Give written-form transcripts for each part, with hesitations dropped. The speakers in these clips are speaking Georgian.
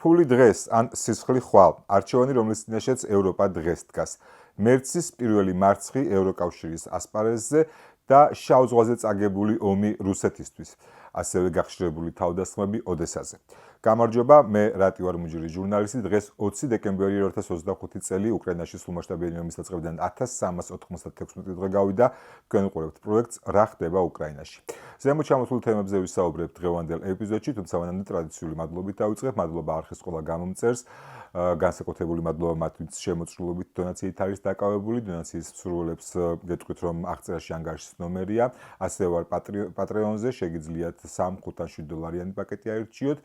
ფული დღეს ან სისხლი ხვალ. არჩევანი, რომლის წინაშეც ევროპა დღეს დგას. მერცის პირველი მარცხი ევროკავშირის ასპარეზზე და შავ ზღვაზე წაგებული ომი რუსეთისთვის. ასევე გახშირებული თავდასხმები ოდესაზე. გამარჯობა, მე რატი ვარ მუჯური ჟურნალისტი. დღეს 20 დეკემბერი 2025 წელი უკრაინაში სრულმასშტაბიანი ომის დაწყებიდან 1396 დღე გავიდა. თქვენ უყურებთ პროექტს რა ხდება უკრაინაში. ზემოთ ჩამოთვლილ თემებზე ვისაუბრებთ დღევანდელ ეპიზოდში, თუმცა მანამდე ტრადიციული მადლობით დავიწყებ. მადლობა არხის ყველა გამომწერს. განსაკუთრებული მადლობა მათ, ვინც შემოწირულობით დონაციით არის დაკავებული. დონაციის მსურველებს გეტყვით, რომ აღწერაში ანგარიშის ნომერია. ასევე ვარ პატრეონზე, შეგიძლიათ 3-5-7 პაკეტი აირჩიოთ.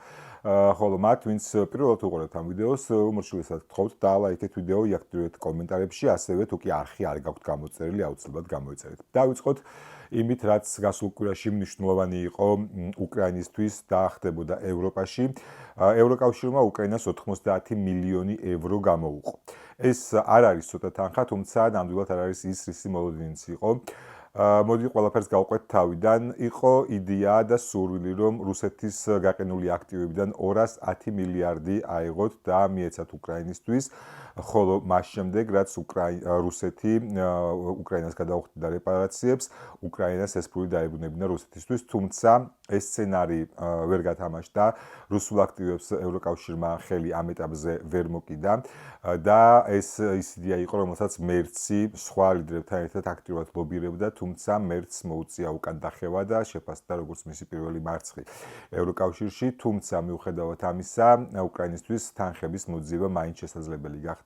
ხოლო მათ, ვინც პირველად უყურებთ ამ ვიდეოს, უმორჩილესად გთხოვთ დალაიქეთ ვიდეო, იაქტიურეთ კომენტარებში, ასევე თუ კი არხი არ გაქვთ გამოწერილი, აუცილებლად გამოიწერეთ. დავიწყოთ იმით, რაც გასულ კვირაში მნიშვნელოვანი იყო უკრაინისთვის და ხდებოდა ევროპაში. ევროკავშირმა უკრაინას 90 მილიონი ევრო გამოუყო. ეს არ არის ცოტა თანხა, თუმცა ნამდვილად არ არის ის რისი მოლოდინიც იყო. მოდი ყველაფერს გავყვეთ თავიდან. იყო იდეა და სურვილი, რომ რუსეთის გაყინული აქტივებიდან 210 მილიარდი აიღოთ და მიეცათ უკრაინისთვის, ხოლო მას შემდეგ, რაც რუსეთი უკრაინას გადაუხდიდა რეპარაციებს, უკრაინას ეს ფული დაებრუნებინა რუსეთისთვის, თუმცა ეს სცენარი ვერ გათამაშდა. რუსულ აქტივებს ევროკავშირმა ხელი ამ ეტაპზე ვერ მოკიდა და ეს ის იდეა იყო, რომელსაც მერცი სხვა ლიდერებთან ერთად აქტიურად ლობირებდა, თუმცა მერცს მოუწია უკან დახევა და შეფასდა როგორც მისი პირველი მარცხი ევროკავშირში, თუმცა მიუხედავად ამისა, უკრაინისთვის თანხების მოძიება მაინც შესაძლებელი გახდა.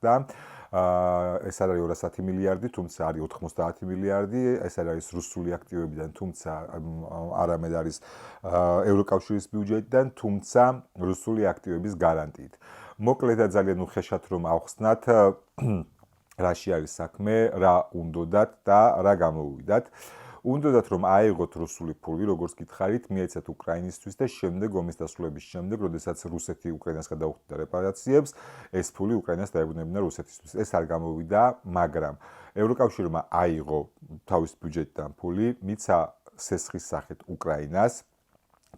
ეს არ არის 210 მილიარდი, თუმცა არის 90 მილიარდი, ეს არ არის რუსული აქტივებიდან, თუმცა არამედ არის ევროკავშირის ბიუჯეტიდან, თუმცა რუსული აქტივების გარანტიით. მოკლედ და ძალიან უხეშად რომ ავხსნათ, რაში არის საქმე, რა უნდოდათ და რა გამოუვიდათ. უნდოდათ რომ აიღოთ რუსული ფული, როგორც გითხარით, მიეცათ უკრაინისთვის და შემდეგ ომის დასრულების შემდეგ, როდესაც რუსეთი უკრაინას გადაუხდიდა რეპარაციებს, ეს ფული უკრაინას დაებრუნებინა რუსეთისთვის. ეს არ გამოვიდა, მაგრამ ევროკავშირმა აიღო თავის ბიუჯეტიდან ფული, მიცა სესხის სახით უკრაინას.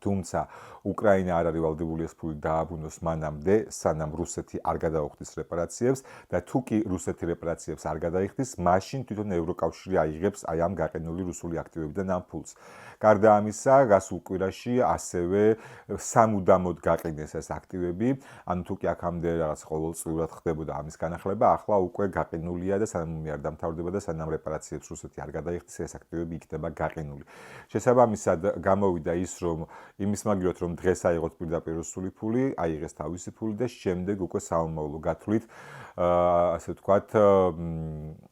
თუმცა უკრაინა არ არის ვალდებული ეს ფული დააბრუნოს მანამდე, სანამ რუსეთი არ გადაუხდის რეპარაციებს და თუ კი რუსეთი რეპარაციებს არ გადაიხდის, მაშინ თვითონ ევროკავშირი აიღებს აი ამ გაყინული რუსული აქტივებიდან ამ ფულს. გარდა ამისა, გასულ კვირაში ასევე სამუდამოდ გაყინეს ეს აქტივები, ანუ თუ კი აქამდე რაღაც ყოველწლიურად ხდებოდა ამის განახლება, ახლა უკვე გაყინულია და სანამ არ დამთავრდება და სანამ რეპარაციებს რუსეთი არ გადაიხდის, ეს აქტივები იქნება გაყინული. შესაბამისად, გამოვიდა ის, რომ იმის მაგივრად, რომ დღეს აიღოთ პირდაპირ რუსული ფული, აიღეს თავისი ფული და შემდეგ უკვე საომავლო გათვლით, ასე ვთქვათ,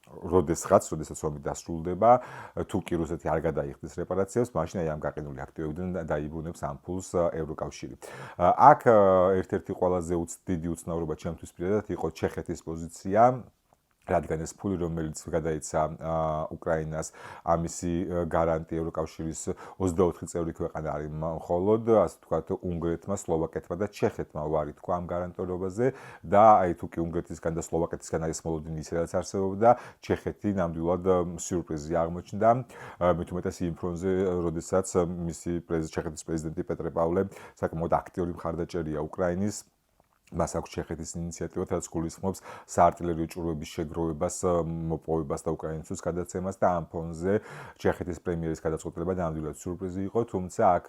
როდესაც ომი დასრულდება, თუ კი რუსეთი არ გადაიხდის რეპარაციებს, მაშინ აი ამ გაყინული აქტივებიდან დაიბრუნებს ამ ფულს ევროკავშირი. აქ ერთ-ერთი ყველაზე დიდი უცნაურობა ჩემთვის პირადად იყო ჩეხეთის პოზიცია, რადგან ეს ფული, რომელიც გადაიცა უკრაინას, ამისი გარანტი ევროკავშირის 24 წევრი ქვეყანა არის მხოლოდ, ასე ვთქვათ, უნგრეთმა, სლოვაკეთმა და ჩეხეთმა ვარი თქვა ამ გარანტირებაზე და აი თუ კი უნგრეთისგან და სლოვაკეთისგან არის მოლოდინი ისედაც არსებობდა, ჩეხეთი ნამდვილად სიურპრიზი აღმოჩნდა. მით უმეტეს იმ ფრონტზე, როდესაც მისი ჩეხეთის პრეზიდენტი პეტრე პავლე საკმაოდ აქტიური მხარდაჭერია უკრაინის. მას აქვს ჩეხეთის ინიციატივა, რაც გულისხმობს საარტილერიო ჭურვების შეგროვებას, მოპოვებას და უკრაინისთვის გადაცემას და ამ ფონზე ჩეხეთის პრემიერის გადაწყვეტილება ნამდვილად სიურპრიზი იყო, თუმცა აქ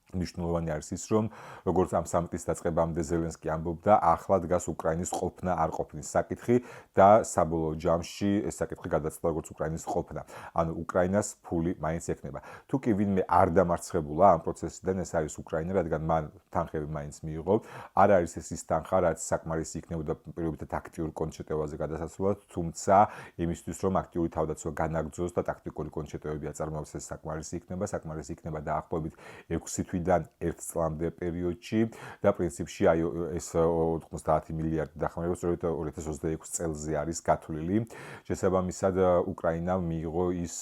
მნიშვნელოვანი არის ის, რომ როგორც ამ სამიტის დაწყებამდე ზელენსკი ამბობდა, ახლა დგას უკრაინის ყოფნა არ ყოფნის საკითხი და საბოლოო ჯამში ეს საკითხი გადაწყდა როგორც უკრაინის ყოფნა. ანუ უკრაინას ფული მაინც ექნება. თუ კი ვინმე არ დამარცხებულა ამ პროცესიდან, ეს არის უკრაინა, რადგან მან თანხები მაინც მიიღო. არ არის ეს ის თანხა, რაც საკმარისი იქნებოდა პირობითად აქტიურ კონჩეტევაზე გადასასვლელად, თუმცა იმისთვის, რომ აქტიური თავდაცვა განაგრძოს და ტაქტიკური კონჩეტევები აწარმოებს, ეს საკმარისი იქნება დაახლოებით 6 თვით წლიდან 1 წლამდე პერიოდში და პრინციპში აი ეს 90 მილიარდი დახმარება სწორედ 2026 წელზე არის გათვლილი. შესაბამისად უკრაინამ მიიღო ის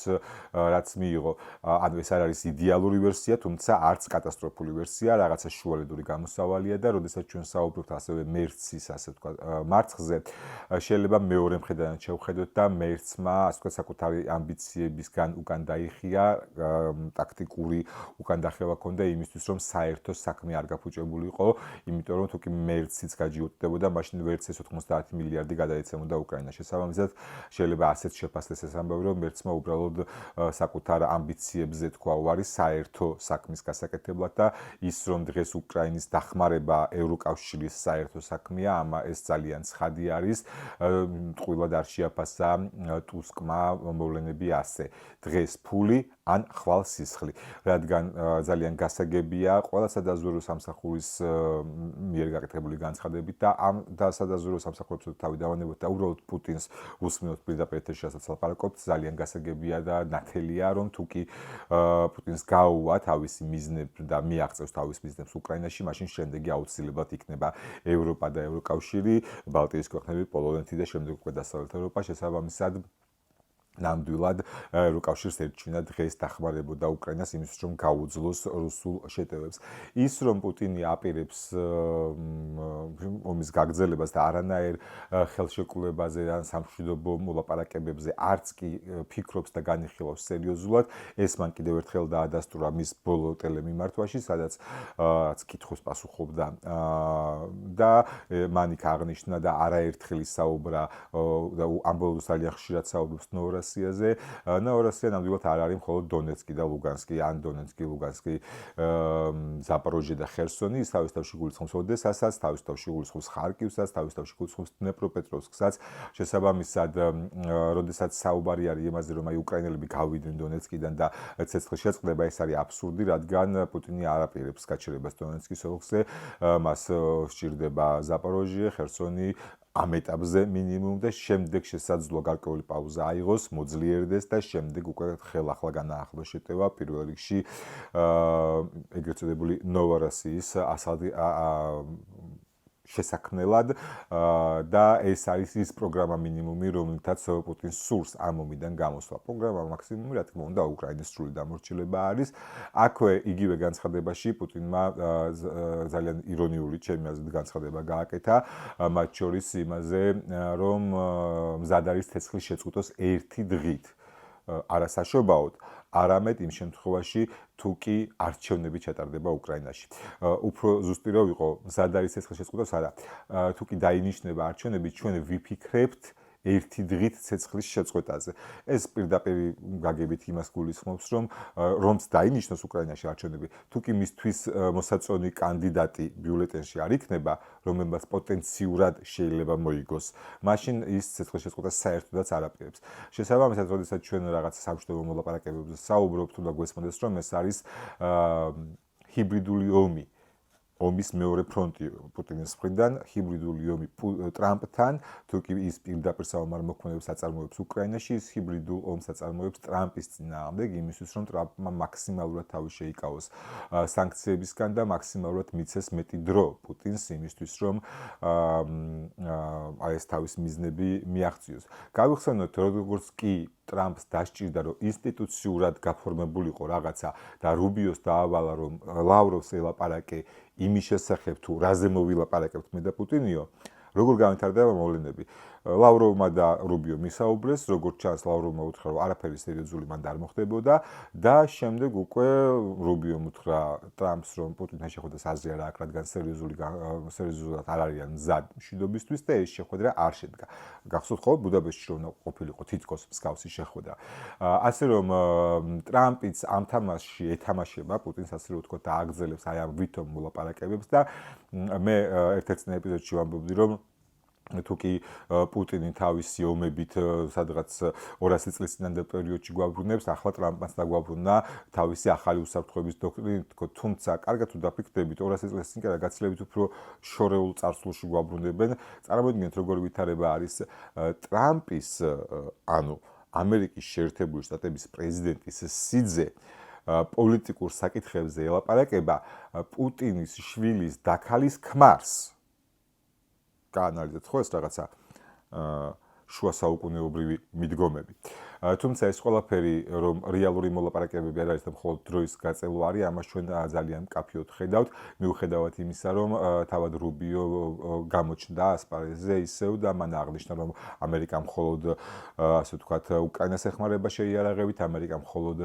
რაც მიიღო. ანუ ეს არ არის იდეალური ვერსია, თუმცა არც კატასტროფული ვერსია, რაღაცა შუალედური გამოსავალია და როდესაც ჩვენ საუბრობთ ასევე მერცის, ასე ვთქვა, მარცხზე, შეიძლება მეორე მხედრიდან შევხედოთ და მერცმა, ასე ვთქვა, საკუთარი ამბიციებისგან უკან დაიხია, ტაქტიკური უკან დახევა ჰქონდა იმისთვის, რომ საერთო საქმე არ გაფუჭებულიყო, იმიტომ რომ თუკი მერციც გაჯიუტდებოდა, მაშინ ვერც ეს 90 მილიარდი გადაეცემოდა უკრაინას. შესაბამისად, შეიძლება ასეთ შეფასდეს ეს ამბავი, რომ მერცმა უბრალოდ საკუთარ ამბიციებზე თქვა უარი საერთო საქმის გასაკეთებლად და ის რომ დღეს უკრაინის დახმარება ევროკავშირის საერთო საქმეა, ეს ძალიან ცხადი არის. ტყუილად არ შეაფასა ტუსკმა მოვლენები ასე. დღეს ფული ან ხვალ სისხლი, რადგან ძალიან გასაგებია ყველა სადაზვერვო სამსახურის მიერ გაკეთებული განცხადებით და ამ სადაზვერვო სამსახურებს თავი დავანებოთ და უბრალოდ პუტინს უსმენოთ პირდაპირ ეთერში რასაც ლაპარაკობთ, ძალიან გასაგებია და ნათელია, რომ თუკი პუტინს გაუვა თავისი მიზნები და მიაღწევს თავის მიზნებს უკრაინაში, მაშინ შემდეგი აუცილებლად იქნება ევროპა და ევროკავშირი, ბალტიის ქვეყნები, პოლონეთი და შემდეგ უკვე დასავლეთ ევროპა. შესაბამისად ნამდვილად ევროკავშირს ერჩინა დღეს დახმარებოდა უკრაინას იმისთვის, რომ გაუძლოს რუსულ შეტევებს. ის რომ პუტინი აპირებს ომის გაგრძელებას და არანაირ ხელშეკრულებაზე ან სამშვიდობო მოლაპარაკებებზე არც კი ფიქრობს და განიხილავს სერიოზულად, ეს მან კიდევ ერთხელ დაადასტურა მის ბოლო ტელემიმართვაში, სადაც კითხვის პასუხობდა და მან იქ აღნიშნა და არაერთხელ ისაუბრა და ამბობს ძალიან ხშირად საუბრობს ნოვოროსიაზე. ნოვოროსია ნამდვილად არ არის მხოლოდ დონეცკი და ლუგანსკი, ან დონეცკი, ლუგანსკი, ზაპოროჟიე და ხერსონი, ის თავის თავში გულისხმობს ოდესასაც, თავის თავში გულისხმობს ხარკივსაც, თავის თავში გულისხმობს დნეპროპეტროვსკსაც. შესაბამისად, როდესაც საუბარი არის იმაზე, რომ აი უკრაინელები გავიდნენ დონეცკიდან და ცეცხლის შეწყდება, ეს არის აბსურდი, რადგან პუტინი არ აპირებს გაჩერებას დონეცკის ოლქზე, მას სჭირდება ზაპოროჟიე, ხერსონი, ამ ეტაპზე მინიმუმ და შემდეგ შესაძლოა გარკვეული პაუზა აიღოს, მოძლიერდეს და შემდეგ უკვე ხელახლა განაახლოს შეტევა პირველ რიგში ეგრეთ წოდებული ნოვოროსიის შესაქმნელად და ეს არის ის პროგრამა მინიმუმი, რომელთაც პუტინს სურს ამ ომიდან გამოსვლა. პროგრამა მაქსიმუმი, რა თქმა უნდა, უკრაინის სრული დამორჩილება არის. აქვე იგივე განცხადებაში პუტინმა ძალიან ირონიული ჩემი აზრით განცხადება გააკეთა, მათ შორის იმაზე, რომ მზად არის ცეცხლის შეწყვეტოს ერთი დღით. არასაშობაოდ, არამედ იმ შემთხვევაში, თუ კი არჩევნები ჩატარდება უკრაინაში. უფრო ზუსტი რო ვიყო, მზად არის ცეცხლის შეწყვეტოს არა. თუ კი დაინიშნება არჩევნები, ჩვენ ვიფიქრებთ ერთი დღით ცეცხლის შეწყვეტაზე. ეს პირდაპირ გაგებით იმას გულისხმობს, რომც დაინიშნოს უკრაინაში არჩევნები, თუ კი მისთვის მოსაწონი კანდიდატი ბიულეტენში არ იქნება, რომელმაც პოტენციურად შეიძლება მოიგოს, მაშინ ის ცეცხლის შეწყვეტას საერთოდაც არ აპირებს. შესაბამისად, როდესაც ჩვენ რაღაც სამშვიდობო მოლაპარაკებებზე საუბრობთ, უნდა გვესმოდეს, რომ ეს არის ჰიბრიდული ომი. ომის მეორე ფრონტი პუტინის მხრიდან, ჰიბრიდული ომი ტრამპთან, თუ კი ის პირდაპირ საომარ მოქმედებს აწარმოებს უკრაინაში, ის ჰიბრიდულ ომს აწარმოებს ტრამპის წინააღმდეგ, იმისთვის, რომ ტრამპმა მაქსიმალურად თავი შეიკავოს სანქციებისგან და მაქსიმალურად მიცეს მეტი დრო პუტინს იმისთვის, რომ ეს თავის მიზნები მიაღწიოს. გავიხსენოთ, როგორც კი ტრამპს დასჭირდა, რომ ინსტიტუციურად გაფორმებულიყო რაღაცა და რუბიოს დაავალა, რომ ლავროვს ელაპარაკე იმის შესახებ, თუ რაზე მოვილაპარაკებთ მე და პუტინიო, როგორ განვითარდება მოვლენები. ლავროვმა და რუბიო მისაუბრეს, როგორც ჩანს, ლავროვმა უთხრა, რომ არაფერი სერიოზული მან არ მოხდებოდა და შემდეგ უკვე რუბიომ უთხრა ტრამპს, რომ პუტინთან შეხვედრას აზრი არ აქვს, რადგან სერიოზულად არ არიან მზად მშვიდობისთვის და ეს შეხვედრა არ შედგა. გახსოვთ ხოლმე ბუდაპეშტში რომ ყოფილიყო თითქოს მსგავსი შეხვედრა. ასე რომ ტრამპიც ამ თამაშში ეთამაშება პუტინს, ასე რომ ვთქვათ, ააგრძელებს აი ამ ვითომ მოლაპარაკებებს და მე ერთ-ერთ ეპიზოდში ვამბობდი, რომ თუ კი პუტინი თავისი ომებით სადღაც 200 წლის წინანდელ პერიოდში გვაბრუნებს, ახლა ტრამპმაც დაგვაბრუნა თავისი ახალი უსაფრთხოების დოქტრინით, თუმცა კარგად თუ დაფიქრდებით, 200 წლის წინ კი არა, გაცილებით უფრო შორეულ წარსულში გვაბრუნებენ. წარმოიდგინეთ, როგორი ვითარება არის ტრამპის, ანუ ამერიკის შეერთებული შტატების პრეზიდენტის სიძე პოლიტიკურ საკითხებზე ელაპარაკება პუტინის შვილის დაქალის ქმარს. გაანალიზეთ ხო ეს რაღაცა შუა საუკუნეობრივი მიდგომები. თუმცა ეს ყველაფერი რომ რეალური მოლაპარაკებები არ არის და მხოლოდ დროის გაწელვა არის, ამას ჩვენ ძალიან მკაფიოდ ხედავთ, მიუხედავად იმისა, რომ თავად რუბიო გამოჩნდა ასპარეზზე ისევ და მან აღნიშნა, რომ ამერიკა მხოლოდ ასე ვთქვათ, უკრაინას ეხმარება შეიარაღებით, ამერიკა მხოლოდ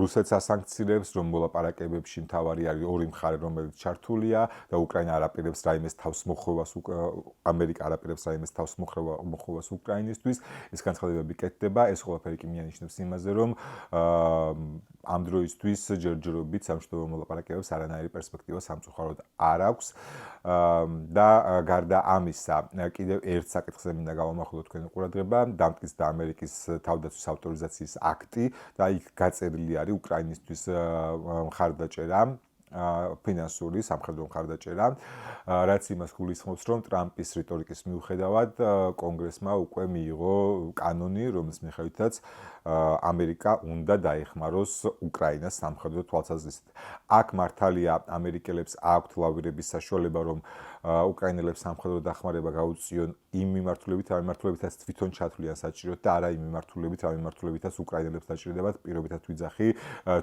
რუსეთს ასანქცირებს, რომ მოლაპარაკებებში მთავარი არის ორი მხარე, რომელიც ჩართულია და უკრაინა არ აპირებს რაიმეს თავს მოხვევას, ამერიკა არ აპირებს რაიმეს თავს მოხვევას უკრაინისთვის. ეს განცხადებები კეთდება, ეს ყველაფერი კი მიანიშნებს იმაზე, რომ ამ დროისთვის ჯერჯერობით სამშვიდობო მოლაპარაკებებს არანაირი პერსპექტივა სამწუხაროდ არ აქვს და გარდა ამისა, კიდევ ერთ საკითხზე მინდა გავამახვილოთ თქვენი ყურადღება, დამტკიცდა ამერიკის თავდაცვის ავტორიზაციის აქტი და იქ გაწერილი არის უკრაინისთვის მხარდაჭერა ფინანსური სამხედრო მხარდაჭერა, რაც იმას გულისხმობს, რომ ტრამპის რიტორიკის მიუხედავად კონგრესმა უკვე მიიღო კანონი, რომლის მიხედვითაც ამერიკა უნდა დაეხმაროს უკრაინას სამხედრო თვალსაზრისით. აქ მართალია ამერიკელებს აქვთ ლავირების საშუალება, რომ უკრაინელებს სამხედრო დახმარება გაუწიონ იმ მიმართულებით, რა მიმართულებითაც თვითონ ჩათვლიან საჭიროდ და არა იმ მიმართულებით, რა მიმართულებითაც უკრაინელებს დაჭირდებათ პირობითად ვიძახი,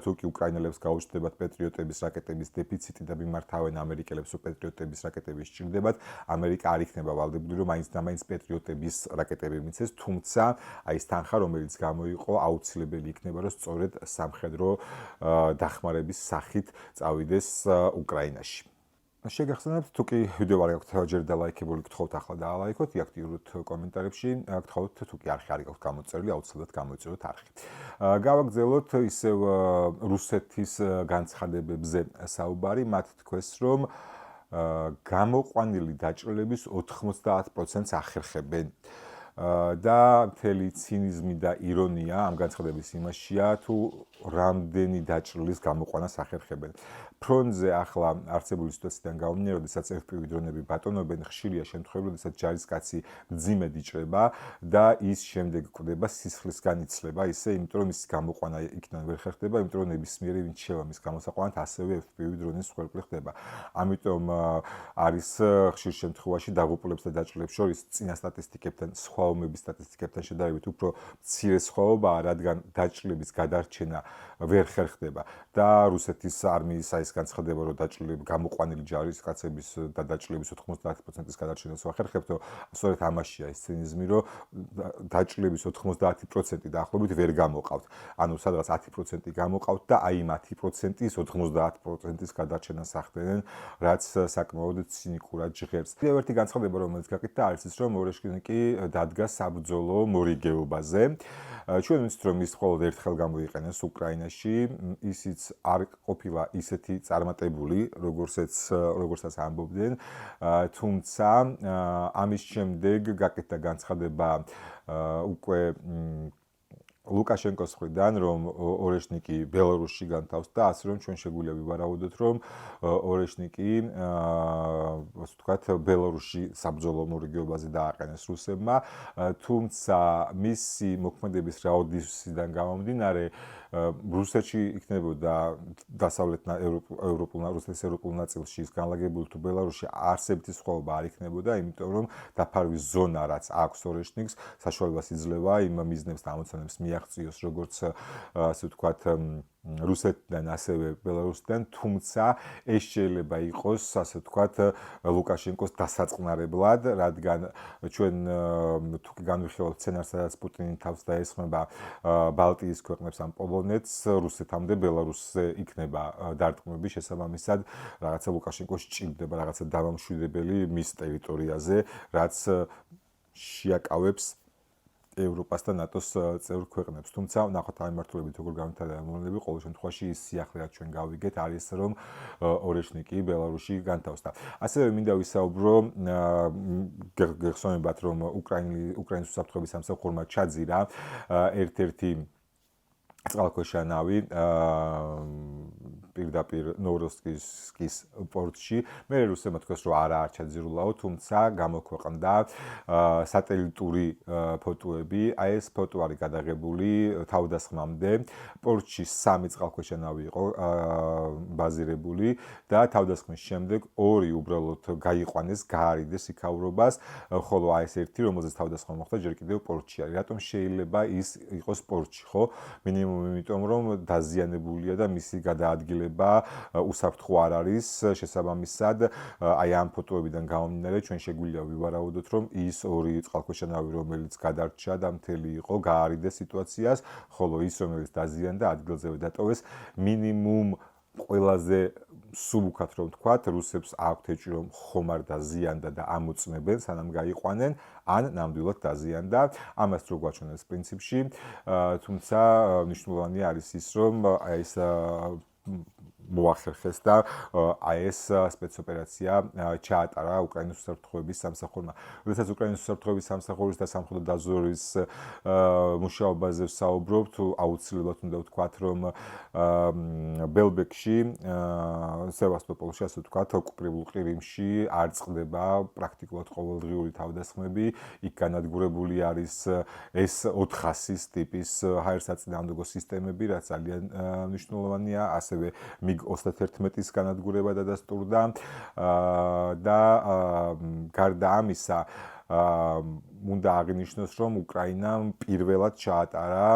თუ კი უკრაინელებს გაუჩნდებათ პეტრიოტების რაკეტების დეფიციტი და მიმართავენ ამერიკელებს პეტრიოტების რაკეტების სჭირდებათ, ამერიკა არ იქნება ვალდებული, რომ მაინც და მაინც პეტრიოტების რაკეტები მიცეს, თუმცა აი ეს თანხა, რომელიც გამოიყო, აუცილებელი იქნება, რომ სწორედ სამხედრო დახმარების სახით წავიდეს უკრაინაში. შეგახსენებთ, თუ კი ვიდეო არ გაქვთ ჯერ დალაიქებული, გთხოვთ ახლა დაალაიქოთ, იაქტიუროთ კომენტარებში, გთხოვთ თუ კი არხი არ გაქვთ გამოწერილი, აუცილებლად გამოიწეროთ არხი. გავაგრძელოთ ისევ რუსეთის განცხადებებზე საუბარი, მათ თქვეს, რომ გამოყვანილი დაჭრილების 90%-ს ახერხებენ. და მთელი ცინიზმი და ირონია ამ განცხადების იმაშია, თუ რამდენი დაჭრილის გამოყვანას ახერხებენ. ფრონტზე ახლა არსებული სიტუაციიდან გამომდინარე, როდესაც FPV დრონები ბატონობენ, ხშირია შემთხვევები, როდესაც ჯარისკაცი მძიმედ იჭრება და ის შემდეგ კვდება სისხლისგან იცლება, ისე იმიტომ რომ ის გამოყვანა იქიდან ვერ ხერხდება, იმიტომ რომ ნებისმიერი ვინც შევა მის გამოსაყვანად, ასევე FPV დრონის მსხვერპლი ხდება. ამიტომ არის ხშირ შემთხვევაში დაღუპულებს და დაჭრილებს შორის წინა სტატისტიკებთან, სხვა ომების სტატისტიკებთან შედარებით უფრო მცირე სხვაობაა, რადგან დაჭრილების გადარჩენა ვერ ხერხდება და რუსეთის არმიის ის განცხადება, რომ დაჭრილები გამოყვანილი ჯარისკაცების და დაჭრილების 90%-ის გადარჩენას ვახერხებთ, სწორედ ამაშია ეს ცინიზმი, რომ დაჭრილების 90% დაახლოებით ვერ გამოყავთ. ანუ სადღაც 10% გამოყავთ და აი იმ 10%-ის 90%-ის გადარჩენას ახდენენ, რაც საკმაოდ ცინიკურად ჟღერს. კიდევ ერთი განცხადება, რომელიც გაკეთდა, არის ის, რომ ორეშკინიკი დადგა საბრძოლო მორიგეობაზე. ჩვენ ვიცით, რომ ის მხოლოდ ერთხელ გამოიყენეს უკრაინაში, ისიც არ ყოფილა ისეთი წარმატებული, როგორცაც ამბობდნენ, თუმცა ამის შემდეგ გაკეთდა განცხადება უკვე ლუკაშენკოს მხრიდან, რომ ორეშნიკი ბელარუსში განთავსდა, ასე რომ ჩვენ შეგვიძლია ვივარაუდოთ, რომ ორეშნიკი ასე ვთქვათ, ბელარუსში საბრძოლო მორიგეობაზე დააყენეს რუსებმა, თუმცა მისი მოქმედების რაოდენისიდან გამომდინარე, რუსეთში იქნებოდა დასავლეთ რუსეთის ევროპულ ნაწილში ის განლაგებული თუ ბელარუსში არსებითი სხვაობა არ იქნებოდა, იმიტომ რომ დაფარვის ზონა, რაც აქვს ორეშნიკს, საშუალებას იძლევა იმ მიზნებს და ამოცანებს მიაღწიოს, როგორც ასე ვთქვათ, რუსეთიდან, ასევე ბელარუსიდან, თუმცა ეს შეიძლება იყოს, ასე ვთქვათ, ლუკაშენკოს დასაწყნარებლად, რადგან ჩვენ თუ განვიხილავთ სცენარს, სადაც პუტინი თავს დაესხმება ბალტიის ქვეყნებს ან პოლონეთს, რუსეთამდე ბელარუსზე იქნება დარტყმები, შესაბამისად, რაღაცა ლუკაშენკოს ჭირდება რაღაცა დამამშვიდებელი მის ტერიტორიაზე, რაც შეაკავებს ევროპას და ნატოს წევრ ქვეყნებს. თუმცა ნახოთ ამ მიმართულებით როგორ განვითარდება მოვლენები, ყოველ შემთხვევაში ის სიახლე, რაც ჩვენ გავიგეთ, არის რომ ორეშნიკი ბელარუსში განთავსდა. ასევე მინდა ვისაუბრო, გეხსოვებათ, რომ უკრაინის უსაფრთხოების სამსახურმა ჩაძირა ერთ-ერთი წყალქვეშა ნავი პირდაპირ ნოვოროსიისკის პორტში. მე რუსებმა თქვეს, რომ არა არ ჩაძირულაო, თუმცა გამოქვეყნდა სატელიტური ფოტოები. აი ეს ფოტო არის გადაღებული თავდასხმამდე. პორტში 3 წყალქვეშა ნავი იყო ბაზირებული და თავდასხმის შემდეგ 2 უბრალოდ გაიყვანეს, გაარიდეს იქაურობას, ხოლო აი ეს ერთი, რომელზეც თავდასხმა მოხდა, ჯერ კიდევ პორტში არის. რატომ შეიძლება ის იყოს პორტში, ხო? მინიმუმ იმიტომ, რომ დაზიანებულია და მისი გადაადგილება უსაფრთხო არ არის. შესაბამისად, აი ამ ფოტოებიდან გამომდინარე, ჩვენ შეგვიძლია ვივარაუდოთ, რომ ის 2 წყალქვეშა ნავი, რომელიც გადარჩა და მთელი იყო, გაარიდეს სიტუაციას, ხოლო ის, რომელიც დაზიანდა, ადგილზევე დატოვეს. მინიმუმ ყველაზე სუბუქად რომ ვთქვათ, რუსებს აქვთ ეჭვი, რომ ხომ არ დაზიანდა და ამოწმებენ, სანამ გაიყვანენ, ან ნამდვილად დაზიანდა. ამას რო გვაჩვენებს პრინციპში, თუმცა მნიშვნელოვანი არის ის, რომ აი ეს მოახერხეს და აი ეს სპეცოპერაცია ჩაატარა უკრაინის უსაფრთხოების სამსახურმა. როდესაც უკრაინის უსაფრთხოების სამსახურის და სამხედრო დაზვერვის მუშაობაზე ვსაუბრობთ, აუცილებლად უნდა ვთქვათ, რომ ბელბეკში, სევასტოპოლში, ასე ვთქვათ, ოკუპირებულ ყირიმში არ წყდება პრაქტიკულად ყოველდღიური თავდასხმები. იქ განადგურებული არის ეს 400-ის ტიპის ჰაერსაწინააღმდეგო სისტემები, რაც ძალიან მნიშვნელოვანია, ასევე MiG-31-ის განადგურება დადასტურდა და გარდა ამისა უნდა აღინიშნოს, რომ უკრაინამ პირველად ჩაატარა,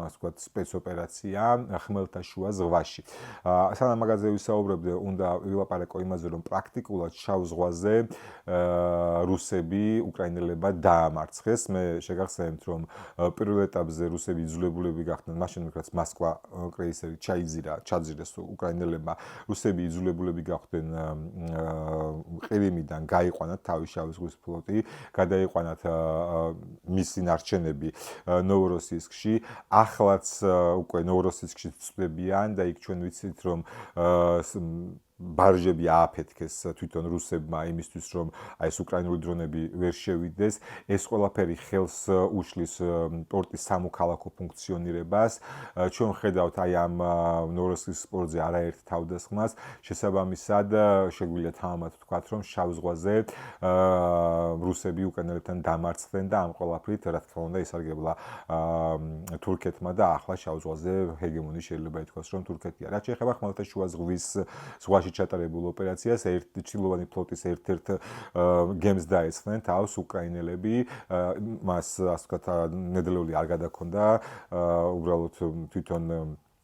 ასე ვთქვათ, სპეცოპერაცია ხმელთაშუა ზღვაში. სანამ მაგაზე ვისაუბრებდე, უნდა ვილაპარაკო იმაზე, რომ პრაქტიკულად შავ ზღვაზე რუსები უკრაინელებმა დაამარცხეს. მე შეგახსენებთ, რომ პირველ ეტაპზე რუსები იძულებულები გახდნენ, მაშინ რაც მოსკვა კრეისერი ჩაძირეს უკრაინელებმა, რუსები იძულებულები გახდნენ ყირიმიდან გაიყვანათ თავის შავი ზღვის ფლოტი, გადაიყვანათ მისი ნარჩენები ნოვოროსიისკში. ახლაც უკვე ნოვოროსიისკში წვდებიან და იქ ჩვენ ვიცით, რომ ბარჟები ააფეთქეს თვითონ რუსებმა იმისთვის, რომ აი ეს უკრაინული დრონები ვერ შევიდეს. ეს ყველაფერი ხელს უშლის პორტის სამოქალაქო ფუნქციონირებას. ჩვენ ხედავთ აი ამ ნოვოროსიისკის პორტზე არაერთ თავდასხმას. შესაბამისად, შეგვიძლია თამამად ვთქვათ, რომ შავ ზღვაზე რუსები უკრაინელებთან დამარცხდნენ და ამ ყველაფრით, რა თქმა უნდა, ისარგებლა თურქეთმა და ახლა შავ ზღვაზე ჰეგემონი შეიძლება ითქვას, რომ თურქეთია. რაც შეეხება ხმელთაშუა ზღვის ზღვაში ჩატარებულ ოპერაციას, ჩილოვანი ფლოტის ერთ-ერთ გემს დაესხნენ თავს უკრაინელები. მას, ასე ვთქვათ, ნედლეული არ გადაქონდა, უბრალოდ თვითონ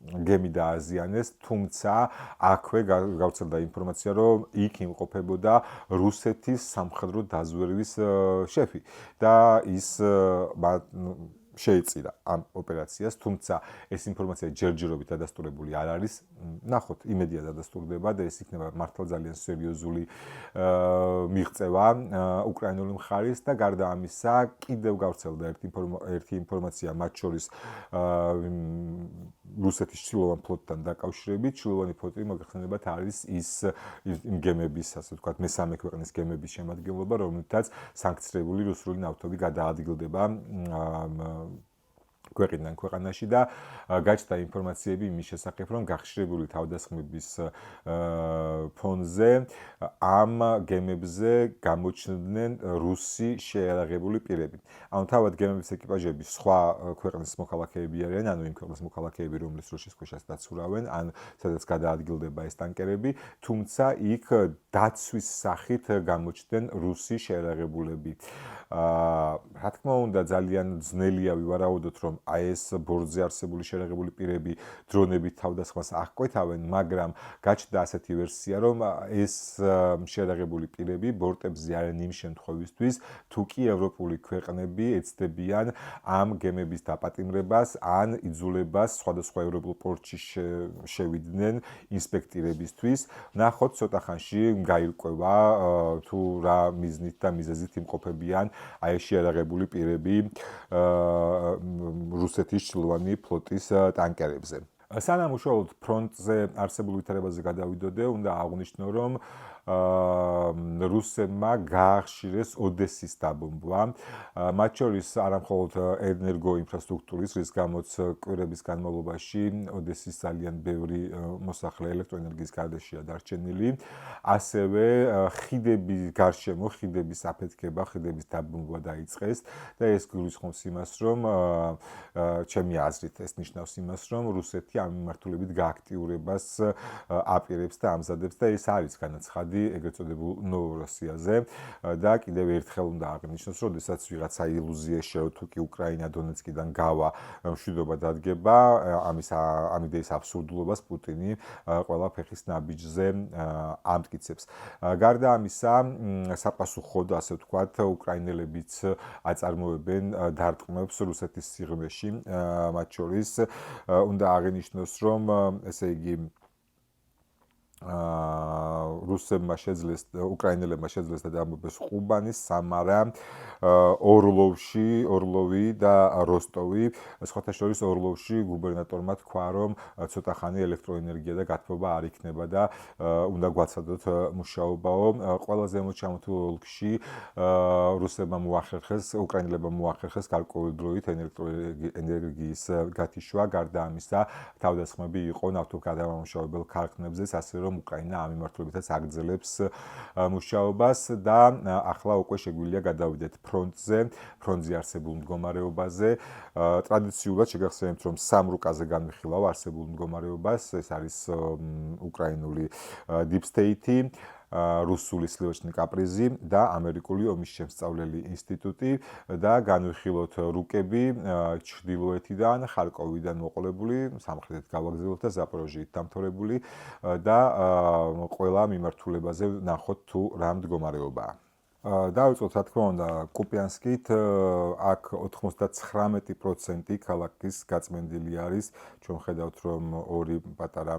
გემი დააზიანეს, თუმცა აქვე გავრცელდა ინფორმაცია, რომ იქ იმყოფებოდა რუსეთის სამხედრო დაზვერვის შეფი და ის შეეწირა ამ ოპერაციას, თუმცა ეს ინფორმაცია ჯერჯერობით დადასტურებული არ არის. ნახოთ, იმედია დადასტურდება და ეს იქნება მართლა ძალიან სერიოზული მიღწევა უკრაინული მხარის და გარდა ამისა, კიდევ გავრცელდა ერთი ინფორმაცია, მათ შორის რუსეთის ჩილოვან ფლოტთან დაკავშირებით. ჩილოვანი ფლოტი მოგეხსენებათ არის იმ გემების, ასე ვთქვათ, მესამე ქვეყნის გემების შემადგენლობა, რომელთაც სანქცირებული რუსული ნავთობი გადაადგილდება ქვეყნიდან ქვეყანაში და გაჩნდა ინფორმაციები იმის შესახებ, რომ გახშირებული თავდასხმების ფონზე ამ გემებზე გამოჩნდნენ რუსი შეიარაღებული პირები. ანუ თავად გემების ეკიპაჟები სხვა ქვეყნის მოქალაქეები არიან, ანუ იმ ქვეყნის მოქალაქეები, რომლის რუსის ქვეშაც დაცურავენ, ან სადაც გადაადგილდება ეს ტანკერები, თუმცა იქ დაცვის სახით გამოჩნდნენ რუსი შეიარაღებულები. რა თქმა უნდა, ძალიან ძნელია ვივარაუდოთ, რომ აი ეს ბორტზე არსებული შეიარაღებული პირები დრონებით თავდასხმას აღკვეთავენ, მაგრამ გაჩნდა ასეთი ვერსია, რომ ეს შეიარაღებული პირები ბორტებზე არიან იმ შემთხვევისთვის, თუ კი ევროპული ქვეყნები ეცდებიან ამ გემების დაპატიმრებას ან იძულებას სხვადასხვა ევროპულ პორტში შევიდნენ ინსპექტირებისთვის. ნახოთ, ცოტა ხანში გაირკვევა თუ რა მიზნით და მიზეზით იმყოფებიან აი შეიარაღებული პირები რუსეთის ჩილოვანი ფლოტის ტანკერებზე. სანამ უშუალოდ ფრონტზე არსებულ ვითარებაზე გადავიდოდე, უნდა აღვნიშნო, რომ რუსებმა გაახშირეს ოდესის დაბომბვა. მათ შორის არა მხოლოდ ენერგოინფრასტრუქტურის, რის გამოც კვირების განმავლობაში ოდესის ძალიან ბევრი მოსახლე ელექტროენერგიის გარდაშია დარჩენილი, ასევე ხიდების გარშემო, ხიდების აფეთქება, ხიდების დაბომბვა დაიწყეს და ეს გულისხმობს იმას, რომ ჩემი აზრით ეს ნიშნავს იმას, რომ რუსეთი ამ მიმართულებით გააქტიურებას აპირებს და ამზადებს და ეს არის განაცხადი ეგრეთ წოდებულ ნოვოროსიაზე და კიდევ ერთხელ უნდა აღნიშნოს, რომ როდესაც ვიღაცა ილუზია შეერო თუ კი უკრაინა დონეცკიდან გავა მშვიდობა დადგება, ამის იდეის აბსურდულობას პუტინი ყველა ფეხის ნაბიჯზე ამტკიცებს. გარდა ამისა, საპასუხოდ, ასე ვთქვათ, უკრაინელებიც აწარმოებენ დარტყმებს რუსეთის სიღრმეში, მათ შორის უნდა აღინიშნოს, რომ ესე იგი რუსებმა შეძლეს უკრაინელებმა შეძლეს დაბომბეს ყუბანი, სამარა, ორლოვი და როსტოვი. სხვათა შორის ორლოვში გუბერნატორმა თქვა, რომ ცოტა ხანი ელექტროენერგია და გათბობა არ იქნება და უნდა გვაცადოთ მუშაობაო. ყველაზე მოჩამოთულ ოლქში რუსებმა მოახერხეს, უკრაინელებმა მოახერხეს გარკვეულდროით ელექტროენერგიის გათიშვა. გარდა ამისა, თავდასხმები იყო ნავთობგადამამუშავებელ ქარხნებზეც, ასე რომ უკრაინა ამ მიმართულებითაც აგრძელებს მუშაობას და ახლა უკვე შეგვიძლია გადავიდეთ ფრონტზე არსებულ მდგომარეობაზე. ტრადიციულად შეგახსენებთ, რომ სამ რუკაზე განვიხილავ არსებულ მდგომარეობას, ეს არის უკრაინული Deep State, რუსული სლივოჩნი კაპრიზი და ამერიკული ომის შემსწავლელი ინსტიტუტი და განვიხილოთ რუკები ჩრდილოეთიდან, ხარკოვიდან მოყოლებული, სამხრეთით გავაგზავნოთ და ზაპოროჟიით დამთავრებული და ყველა მიმართულებაზე ნახოთ თუ რა მდგომარეობაა. დავიწყოთ, რა თქმა უნდა, კუპიანსკით, აქ 99% ქალაქის გაწმენდილი არის. ჩვენ ხედავთ, რომ ორი პატარა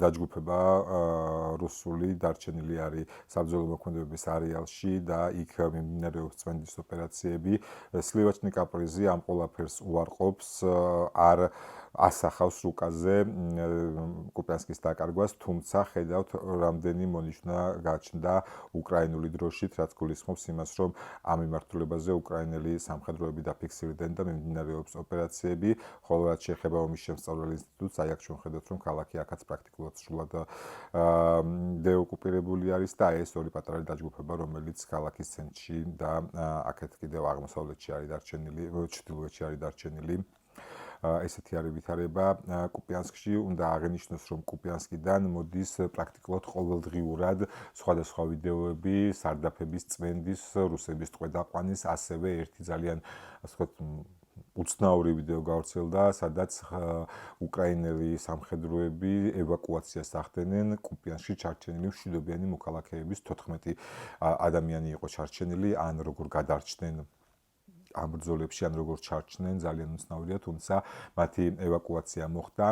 დაჯგუფება რუსული დარჩენილი არის საბრძოლო მოქმედებების არეალში და იქ მიმდინარეობს წმენდის ოპერაციები. სლივოჩნი კაპრიზი ამ ყველაფერს უარყოფს, არ ასახავს რუკაზე კუპიანსკის დაკარგვას, თუმცა ხედავთ, რამდენი მონიშნა გაჩნდა უკრაინული დროშით, რაც გულისხმობს იმას, რომ ამ მიმართულებაზე უკრაინელი სამხედროები დაფიქსირდნენ და მიმდინარეობს ოპერაციები, ხოლო რაც შეეხება ომის შემსწავლელ ინსტიტუტს, აი აქ ჩვენ ხედავთ, რომ ქალაქი აქაც პრაქტიკულად სრულად დეოკუპირებული არის და ეს ორი პატარა დაჯგუფება, რომელიც ქალაქის ცენტრში და აქეთ კიდევ აღმოსავლეთში არის დარჩენილი, ჩრდილოეთში არის დარჩენილი. ესეთი არის ვითარება კუპიანსკში. უნდა აღინიშნოს, რომ კუპიანსკიდან მოდის პრაქტიკულად ყოველდღიურად სხვადასხვა ვიდეოები სარდაფების წმენდის, რუსების ტყვედაყვანის, ასევე ერთი ძალიან, ასე ვთქვათ, უცნაური ვიდეო გავრცელდა, სადაც უკრაინელი სამხედროები ევაკუაციას ახდენენ კუპიანსკში ჩარჩენილი მშვიდობიანი მოქალაქეების 14 ადამიანი იყო ჩარჩენილი, ან როგორ გადარჩნენ ამ ბრძოლებში, ან როგორ ჩარჩნენ, ძალიან უცნაურია, თუმცა მათი ევაკუაცია მოხდა.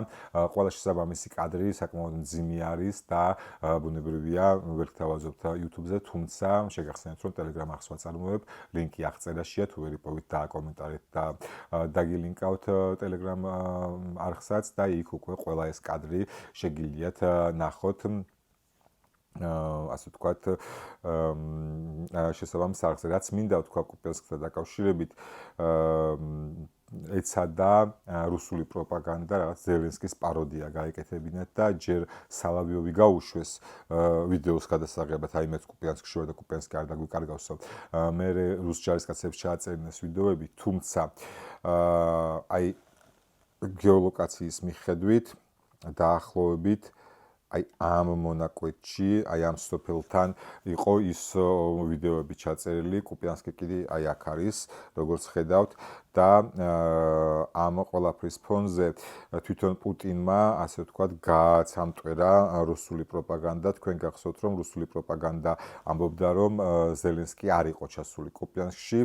ყველა შესაბამისი კადრი საკმაოდ მძიმე არის და ბუნებრივია, ვერ გთავაზობთ YouTube-ზე, თუმცა შეგახსენებთ, რომ Telegram ახსნა წარმოებ, ლინკი აღწერაშია, თუ ვერ იპოვით და აკომენტარეთ და დაგილინკავთ Telegram არხსაც და იქ უკვე ყველა ეს კადრი შეგიძლიათ ნახოთ. ასე ვთქვათ, შესაბამის არხზე, რაც მინდა ვთქვა კუპიანსკთან დაკავშირებით, ეცადა რუსული პროპაგანდა, რაღაც ზელენსკის პაროდია გაეკეთებინათ და ჯერ სალავიოვი გაუშვეს ვიდეოს გადასაღებად, აი მეც კუპიანსკში ვარ და კუპიანსკი არ დაგვიკარგავსო. მე რუს ჯარისკაცებს ჩააწერენ ეს ვიდეოები, თუმცა აი გეოლოკაციის მიხედვით, დაახლოებით აი ამ მონაკვეთში, აი ამ სოფელთან იყო ის ვიდეოები ჩაწერილი, კუპიანსკი კიდე აი აქ არის, როგორც ხედავთ და ამ ყველაფრის ფონზე თვითონ პუტინმა, ასე ვთქვათ, გააცამტვერა რუსული პროპაგანდა. თქვენ გახსოვთ, რომ რუსული პროპაგანდა ამბობდა, რომ ზელენსკი არ იყო ჩასული კუპიანსკში.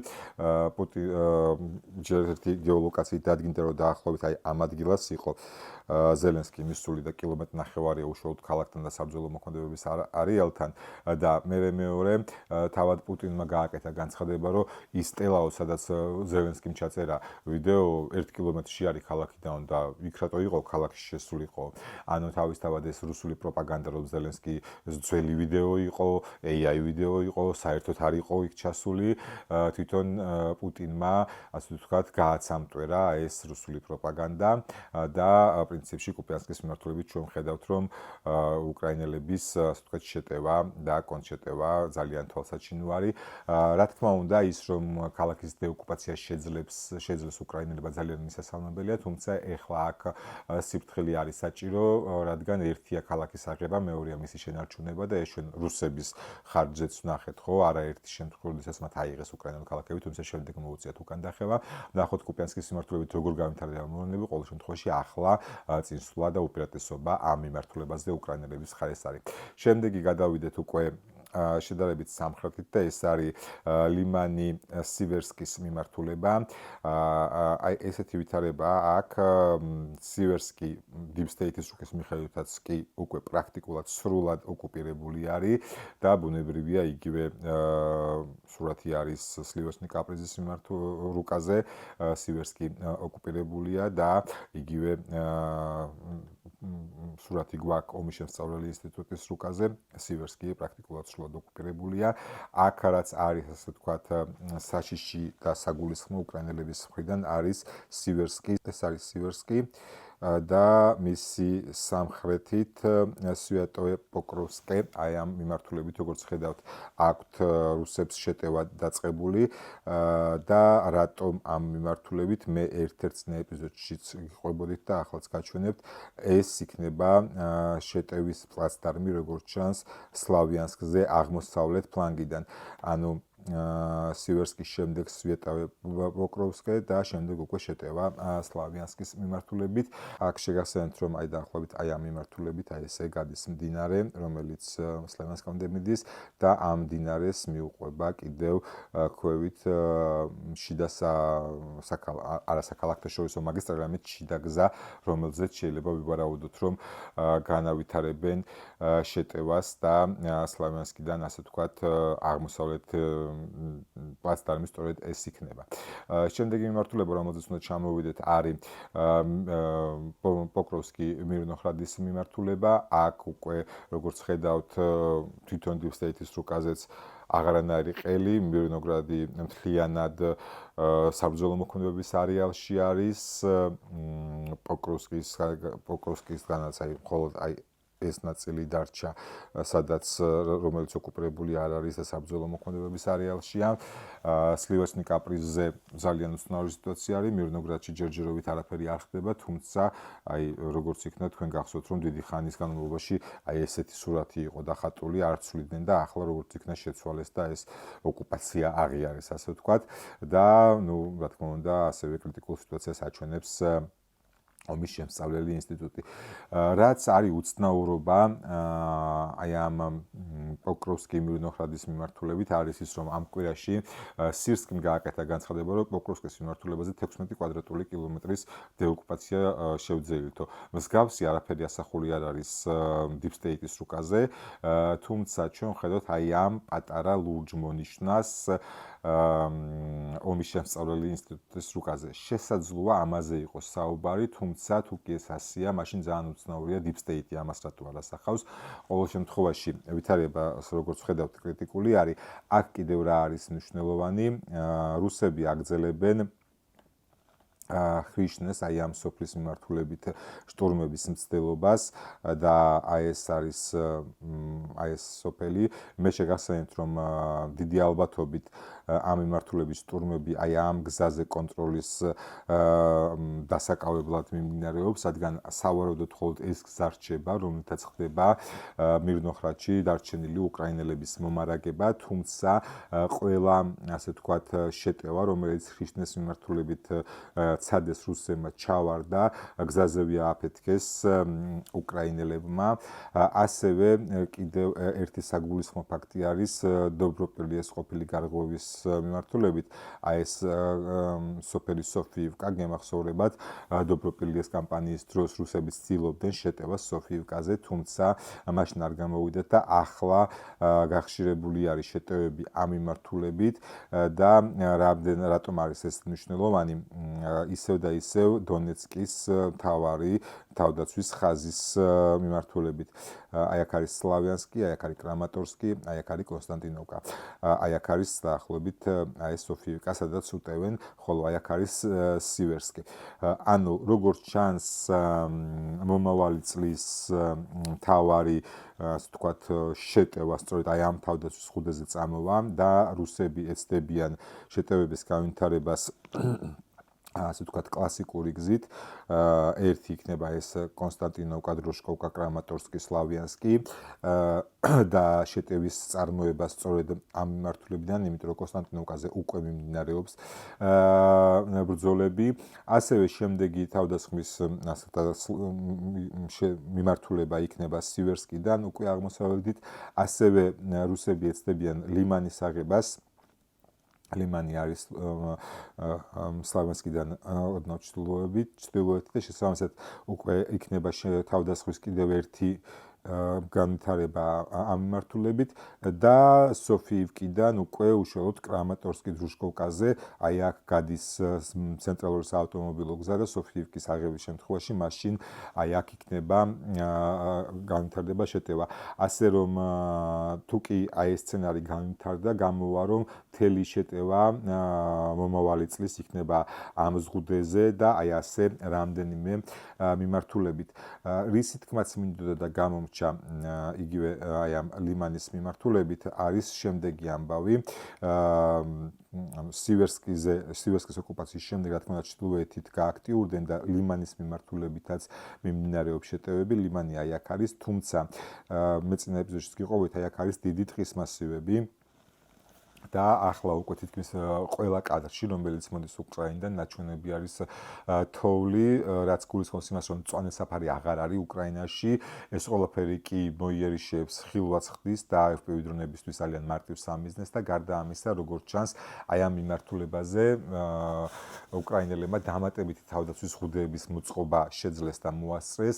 ჯერ ერთი გეოლოკაციით დადგინდა, რომ დაახლოებით აი ამ ადგილას იყო ზელენსკი მისული და კილომეტრი ნახევარია უშუალოდ ქალაქთან და საბრძოლო მოქმედებების არეალთან და მეორე თავად პუტინმა გააკეთა განცხადება, რომ ის სტელაო, სადაც ზელენსკიმ ჩაწერა ჩაწერა ვიდეო 1 კილომეტრში არის ქალაქიდან და იქ რატო იყო ქალაქში შესულიყო. ანუ თავისთავად ეს რუსული პროპაგანდა, რომ ზელენსკი ძველი ვიდეო იყო, AI ვიდეო იყო, საერთოდ არ იყო იქ ჩასული, თვითონ პუტინმა, ასე ვთქვათ, გააცამტვერა ეს რუსული პროპაგანდა და პრინციპში კუპიანსკის მიმართულებით ჩვენ ხედავთ, რომ უკრაინელების, ასე ვთქვათ, შეტევა და კონჩეტევა ძალიან თვალსაჩინო არის. რა თქმა უნდა, ის რომ ქალაქის დეოკუპაცია შეძლებს უკრაინელებმა ძალიან მისასალმებელია, თუმცა ეხლა აქ სიფრთხილე არის საჭირო, რადგან ერთია ქალაქის აღება, მეორეა მისი შენარჩუნება და ეს ჩვენ რუსების ხარჯზეც ვნახეთ, ხო, არაერთი შემთხვევა, როდესაც მათ აიღეს უკრაინელი ქალაქები, თუმცა შემდეგ მოუწიათ უკან დახევა. ნახოთ კუპიანსკის მიმართულებით როგორ გამართლდება მოვლენები, ყოველ შემთხვევაში ახლა წინსვლა და უპირატესობა ამ მიმართულებაზე უკრაინელების მხარეს არის. შემდეგი გადავიდეთ უკვე შედარებით სამხრეთით და ეს არის ლიმანი სივერსკის მიმართულება. აი ესეთი ვითარებაა აქ. სივერსკი Deep State-ის რუკის მიხედვითაც კი უკვე პრაქტიკულად სრულად ოკუპირებული არის და ბუნებრივია იგივე სურათი არის სლივერსკი კაპრიზის რუკაზე. სივერსკი ოკუპირებულია და იგივე სურათი გვაქვს ომის შემსწავლელი ინსტიტუტის რუკაზე. სივერსკი პრაქტიკულად სრულად ოკუპირებულია. აქ რაც არის, ასე ვთქვათ, საშიში და საგულისხმო უკრაინელების მხრიდან არის სივერსკი, ეს არის სივერსკი და მისი სამხრეთით სვიატოვე-პოკროვსკე, აი ამ მიმართულებით, როგორც ხედავთ, აქვთ რუსებს შეტევა დაწყებული და რატომ ამ მიმართულებით მე ერთ-ერთ ეპიზოდშიც ყვებოდით და ახლაც გაჩვენებთ, ეს იქნება შეტევის პლაცდარმი, როგორც ჩანს, სლავიანსკზე აღმოსავლეთ ფლანგიდან. ანუ სივერსკის შემდეგ სვიატოვე-პოკროვსკე და შემდეგ უკვე შეტევა სლავიანსკის მიმართულებით. აქ შეგახსენებთ, რომ აი დაახლოებით აი ამ მიმართულებით, აი ესე გადის მდინარე, რომელიც სლავიანსკამდე მიდის და ამ მდინარეს მიუყვება კიდევ ქვევით შიდა არასაქალაქთაშორისო მაგისტრალი, ამით შიდა გზა, რომელზეც შეიძლება ვივარაუდოთ, რომ განავითარებენ შეტევას და სლავიანსკიდან, ასე ვთქვათ, აღმოსავლეთ პლაცდარმი სწორედ ეს იქნება. შემდეგი მიმართულება, რომელზეც უნდა ჩამოვიდეთ, არის პოკროვსკი მირნოჰრადის მიმართულება. აქ უკვე, როგორც ხედავთ, თვითონ Deep State-ის რუკაზეც აღარანაირი ყელი, მირნოჰრადი მთლიანად საბრძოლო მოქმედებების არეალში არის. პოკროვსკისგანაც აი მხოლოდ აი ეს ნაწილი დარჩა, სადაც რომელიც ოკუპირებული არ არის და საბრძოლო მოქმედებების არეალშია. სლივერსკი კაპრიზზე ძალიან უცნაური სიტუაცია არის, მირნოჰრადში ჯერჯერობით არაფერი არ ხდება, თუმცა აი როგორც იქნა თქვენ გახსოვთ, რომ დიდი ხანის განმავლობაში აი ესეთი სურათი იყო დახატული, არ ცვლიდნენ და ახლა როგორც იქნა შეცვალეს და ეს ოკუპაცია აღიარეს, ასე ვთქვათ. და ნუ რა თქმა უნდა, ასევე კრიტიკულ სიტუაციას აჩვენებს ომის შემსწავლელი ინსტიტუტი. რაც არის უცნაურობა აი ამ პოკროვსკი მირნოჰრადის მიმართულებით არის ის, რომ ამ კვირაში სირსკიმ გააკეთა განცხადება, რომ პოკროვსკის მიმართულებაზე 16 კვადრატული კილომეტრის დეოკუპაცია შევძელითო. მსგავსი არაფერი ასახული არ არის Deep State-ის რუკაზე, თუმცა ჩვენ ხედავთ აი ამ პატარა ლურჯ მონიშნას ომის შემსწავლელი ინსტიტუტის რუკაზე. შესაძლოა ამაზე იყოს საუბარი, თუმცა თუ კი ეს ასია, მაშინ ძალიან უცნაურია Deep State-ი ამას რატო არ ასახავს. ყოველ შემთხვევაში ვითარება, როგორც ხედავთ, კრიტიკული არის. აქ კიდევ რა არის მნიშვნელოვანი, რუსები აგრძელებენ ხვიშნეს აი ამ სოფლის მიმართულებით შტურმების მცდელობას და აი ეს არის აი ეს სოფელი. მე შეგახსენებთ, რომ დიდი ალბათობით ამ მიმართულების შტურმები აი ამ გზაზე კონტროლის დასაკავებლად მიმდინარეობს, რადგან სავარაუდოდ მხოლოდ ეს გზა რჩება, რომელთაც ხდება მირნოჰრადში დარჩენილი უკრაინელების მომარაგება, თუმცა ყველა, ასე ვთქვათ, შეტევა, რომელიც ხვიშნეს მიმართულებით გადააცადეს რუსებმა ჩავარდა, გზაზევი ააფეთქეს უკრაინელებმა. ასევე კიდევ ერთი საგულისხმო ფაქტი არის დობროპილიეს ყოფილი გარღვევის მიმართულებით. აი ეს სოფელი სოფიივკა გემახსოვრებათ დობროპილიეს კამპანიის დროს რუსები ცდილობდნენ შეტევას სოფიივკაზე, თუმცა მაშინ არ გამოვიდათ და ახლა გახშირებული არის შეტევები ამ მიმართულებით და რატომ არის ეს მნიშვნელოვანი? ისევ და ისევ დონეცკის მთავარი თავდაცვის ხაზის მიმართულებით. აი აქ არის სლავიანსკი, აი აქ არის კრამატორსკი, აი აქ არის კონსტანტინოვკა. აი აქ არის დაახლოებით აი სოფიივკა, სადაც უტევენ, ხოლო აი აქ არის სივერსკი. ანუ როგორც ჩანს, მომავალი წლის მთავარი ასე ვთქვათ შეტევა სწორედ აი ამ თავდაცვის ხუდეზე წამოვა და რუსები ეცდებიან შეტევების განვითარებას ასე ვთქვათ კლასიკური გზით. ერთი იქნება ეს კონსტანტინოვკა, დროშკოვკა, კრამატორსკი, სლავიანსკი და შეტევის წარმოება სწორედ ამ მიმართულებიდან, იმიტომ რომ კონსტანტინოვკაზე უკვე მიმდინარეობს ბრძოლები. ასევე შემდეგი თავდასხმის მიმართულება იქნება სივერსკიდან, უკვე აღმოსავლეთით. ასევე რუსები ეცდებიან ლიმანის აღებას. ლიმანი არის სლავიანსკიდან ოდნავ ჩრდილოეთით და შესაბამისად უკვე იქნება თავდასხმის კიდევ ერთი განვითარება ამ მიმართულებით და სოფიივკიდან უკვე უშუალოდ კრამატორსკი დრუშკოვკაზე, აი აქ გადის ცენტრალური საავტომობილო გზა და სოფიივკის აღების შემთხვევაში მაშინ აი აქ იქნება განვითარდება შეტევა. ასე რომ თუ კი აი ეს სცენარი განვითარდა, გამოვა რომ მთელი შეტევა მომავალი წლის იქნება ამ ზღუდეზე და აი ასე რამდენიმე მიმართულებით. რისი თქმაც მინდოდა და გამომჩა იგივე აი ამ ლიმანის მიმართულებით არის შემდეგი ამბავი. სივერსკის ოკუპაციის შემდეგ, რა თქმა უნდა, ჩრდილოეთით გააქტიურდნენ და ლიმანის მიმართულებითაც მიმდინარეობს შეტევები. ლიმანი აი აქ არის, თუმცა მე წინა ეპიზოდშიც გიყოვით, აი აქ არის დიდი ტყის მასივები. და ახლა უკვე თითქმის ყველა კადრში, რომელიც მოდის უკრაინიდან, ნაჩვენები არის თოვლი, რაც გულისხმობს იმას, რომ მწვანე საფარი აღარ არის უკრაინაში. ეს ყველაფერი კი მოიერიშეებს ხილვაც ხდის და FPV დრონებისთვის ძალიან მარტივ სამიზნეს და გარდა ამისა, როგორც ჩანს, აი ამ მიმართულებაზე უკრაინელებმა დამატებითი თავდაცვის ხუდეების მოწყობა შეძლეს და მოასწრეს.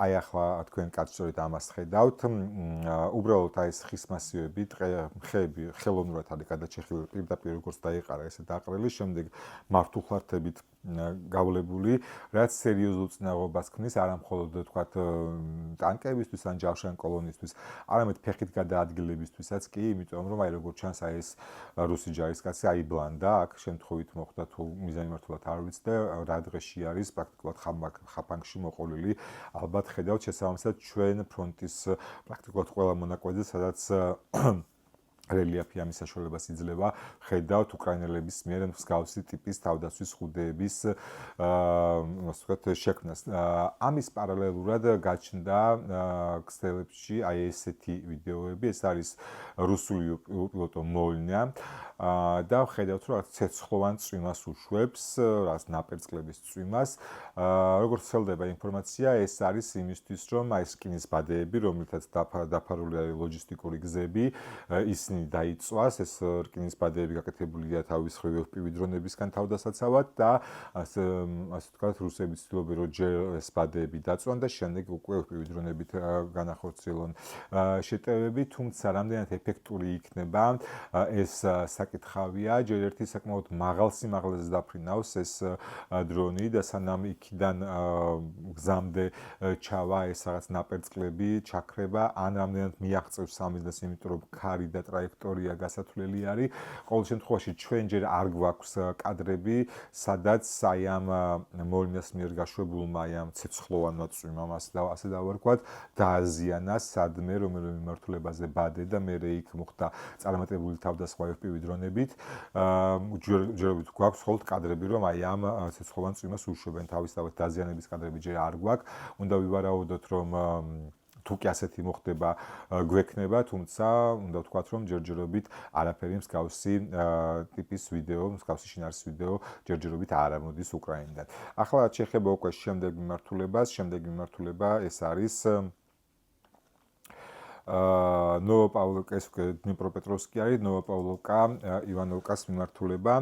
აი ახლა თქვენ კაცსწორედ ამას ხედავთ. უბრალოდ აი ეს ხის მასივები, ხეები ხელოვნურად არის გადაჭეხილი პირდაპირ როგორც დაიყარა ესე დაყრილი, შემდეგ მართუხლართებით გავლებული, რაც სერიოზულ წინაღობას ქმნის არა მხოლოდ თქვათ ტანკებისთვის ან ჯავშან კოლონისთვის, არამედ ფეხით გადაადგილებისთვისაც კი, იმიტომ რომ აი როგორც ჩანს აი ეს რუსი ჯარისკაცი აიბლანდა, აქ შემთხვევით მოხდა თუ მიზანმიმართულად არ ვიცი და რა დღეში არის პრაქტიკულად ხაფანგში მოყოლილი. ალბათ ხედავთ შესაბამისად ჩვენ ფრონტის პრაქტიკულად ყველა მონაკვეთზე, სადაც რელიეფი ამის საშუალებას იძლევა, ხედავთ უკრაინელების მიერ მსგავსი ტიპის თავდაცვის ხუდეების შექმნას. ამის პარალელურად გაჩნდა ქსელებში აი ესეთი ვიდეოები, ეს არის რუსული უპილოტო მოლნია და ხედავთ, რომ ცეცხლოვან წვიმას უშვებს, რაც ნაპერწკლების წვიმას. როგორც ვრცელდება ინფორმაცია, ეს არის იმისთვის, რომ აი სკინის ბადეები, რომელთაც დაფარული არის ლოჯისტიკური გზები, ისინი დაიწვას, ეს რკინის ბადეები გაკეთებულია თავის ხრივ FPV დრონებისგან თავდასაცავად და ასე ვთქვათ, რუსები ცდილობენ, რომ ჯერ ეს ბადეები დაწვან და შემდეგ უკვე FPV დრონებით განახორციელონ შეტევები, თუმცა რამდენად ეფექტური იქნება ეს საკითხავია, ჯერ ერთი საკმაოდ მაღალ სიმაღლეზე დაფრინავს ეს დრონი და სანამ იქიდან გზამდე ჩავა ეს რაღაც ნაპერწკლები ჩაქრება, ან რამდენად მიაღწევს სამიზნეს, იმიტომ რომ ქარი და ტრაექტორია გასათვლელი არის. ყოველ შემთხვევაში ჩვენ ჯერ არ გვაქვს კადრები, სადაც აი ამ მოლნიას მიერ გაშვებულმა აი ამ ცეცხლოვანმა წვიმამ ასე დავარქვათ, დააზიანა სადმე რომელიმე მიმართულებაზე ბადე და მერე იქ მოხდა წარმატებული თავდასხმა FPV დრონებით. ჯერობით გვაქვს ხოლმე კადრები, რომ აი ამ ცეცხლოვან წვიმას უშვებენ. თავისთავად დაზიანების კადრები ჯერ არ გვაქვს. უნდა ვივარაუდოთ, რომ თუ კი ასეთი მოხდება გვექნება, თუმცა უნდა ვთქვათ, რომ ჯერჯერობით არაფერი მსგავსი ტიპის ვიდეო, მსგავსი შინაარსის ვიდეო ჯერჯერობით არ ამოდის უკრაინიდან. ახლა შეეხება უკვე შემდეგ მიმართულებას, ეს არის ნოვოპავლოვკა, ეს დნიპროპეტროვსკი არის, ნოვოპავლოვკა, ივანოვკას მიმართულება,